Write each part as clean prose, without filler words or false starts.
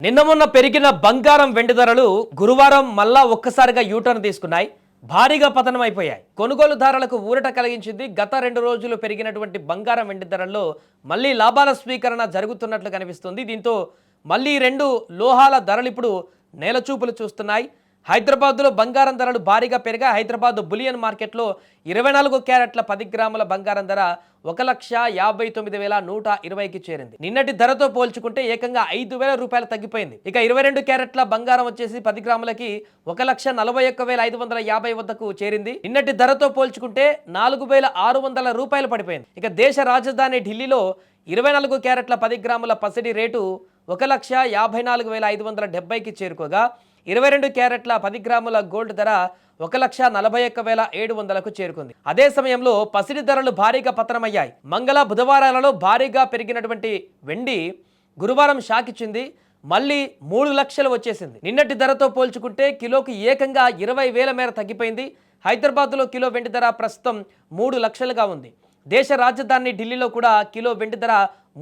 నిన్న మొన్న పెరిగిన బంగారం వెండి ధరలు గురువారం మళ్ళా ఒక్కసారిగా యూటర్న్ తీసుకున్నాయి. భారీగా పతనం అయిపోయాయి. కొనుగోలుదారులకు ఊరట కలిగించింది. గత 2 రోజులు పెరిగినటువంటి బంగారం వెండి ధరల్లో మళ్ళీ లాభాల స్వీకరణ జరుగుతున్నట్లు కనిపిస్తుంది. దీంతో మళ్ళీ 2 లోహాల ధరలు ఇప్పుడు నేలచూపులు చూస్తున్నాయి. హైదరాబాద్లో బంగారం ధరలు భారీగా పెరిగాయి. హైదరాబాద్ బులియన్ మార్కెట్లో 24 క్యారెట్ల 10 గ్రాముల బంగారం ధర 1,59,120కి చేరింది. నిన్నటి ధరతో పోల్చుకుంటే ఏకంగా 5,000 రూపాయలు తగ్గిపోయింది. ఇక 22 క్యారెట్ల బంగారం వచ్చేసి 10 గ్రాములకి 1,41,550 వద్దకు చేరింది. నిన్నటి ధరతో పోల్చుకుంటే 4,600 రూపాయలు పడిపోయింది. ఇక దేశ రాజధాని ఢిల్లీలో 24 క్యారెట్ల 10 గ్రాముల పసిడి రేటు 1,54,570కి చేరుకోగా 22 క్యారెట్ల 10 గ్రాముల గోల్డ్ ధర 1,41,700కు చేరుకుంది. అదే సమయంలో పసిడి ధరలు భారీగా పతనమయ్యాయి. మంగళ బుధవారాలలో భారీగా పెరిగినటువంటి వెండి గురువారం షాక్ ఇచ్చింది. మళ్ళీ 3 లక్షలు వచ్చేసింది. నిన్నటి ధరతో పోల్చుకుంటే కిలోకి ఏకంగా 20,000 మేర తగ్గిపోయింది. హైదరాబాద్లో కిలో వెండి ధర ప్రస్తుతం 3 లక్షలుగా ఉంది. దేశ రాజధాని ఢిల్లీలో కూడా కిలో వెండి ధర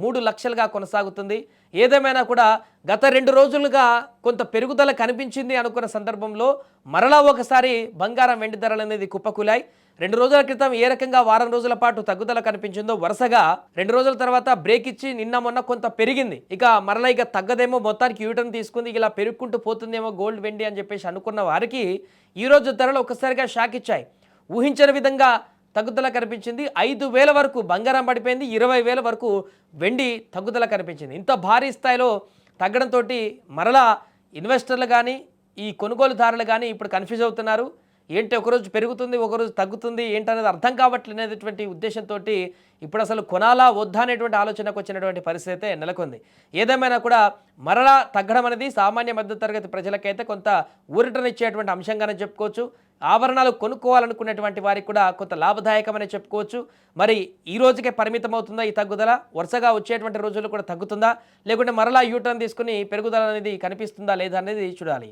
3 లక్షలుగా కొనసాగుతుంది. ఏదేమైనా కూడా గత 2 రోజులుగా కొంత పెరుగుదల కనిపించింది అనుకున్న సందర్భంలో మరలా ఒకసారి బంగారం వెండి ధరలు అనేది కుప్పకూలాయి. 2 రోజుల క్రితం ఏ రకంగా వారం రోజుల పాటు తగ్గుదల కనిపించిందో వరుసగా 2 రోజుల తర్వాత బ్రేక్ ఇచ్చి నిన్న మొన్న కొంత పెరిగింది. ఇక మరలా ఇక తగ్గదేమో, మొత్తానికి యూటర్న్ తీసుకుంది, ఇలా పెరుగుకుంటూ పోతుందేమో గోల్డ్ వెండి అని చెప్పేసి అనుకున్న వారికి ఈరోజు ధరలు ఒక్కసారిగా షాక్ ఇచ్చాయి. ఊహించని విధంగా తగ్గుదల కనిపించింది. 5,000 వరకు బంగారం పడిపోయింది. 20,000 వరకు వెండి తగ్గుదల కనిపించింది. ఇంత భారీ స్థాయిలో తగ్గడంతో మరలా ఇన్వెస్టర్లు కానీ ఈ కొనుగోలుదారులు కానీ ఇప్పుడు కన్ఫ్యూజ్ అవుతున్నారు. ఏంటి ఒకరోజు పెరుగుతుంది, ఒకరోజు తగ్గుతుంది, ఏంటనేది అర్థం కావట్లేనటువంటి ఉద్దేశంతో ఇప్పుడు అసలు కొనాలా వద్దా అనేటువంటి ఆలోచనకు వచ్చినటువంటి పరిస్థితి నెలకొంది. ఏదేమైనా కూడా మరలా తగ్గడం అనేది సామాన్య మధ్యతరగతి ప్రజలకైతే కొంత ఊరటనిచ్చేటువంటి అంశంగానే చెప్పుకోవచ్చు. ఆభరణాలు కొనుక్కోవాలనుకునేటువంటి వారికి కూడా కొంత లాభదాయకమని చెప్పుకోవచ్చు. మరి ఈ రోజుకే పరిమితం అవుతుందా ఈ తగ్గుదల? వరుసగా వచ్చేటువంటి రోజులు కూడా తగ్గుతుందా, లేకుంటే మరలా యూటర్న్ తీసుకుని పెరుగుదల అనేది కనిపిస్తుందా లేదా అనేది చూడాలి.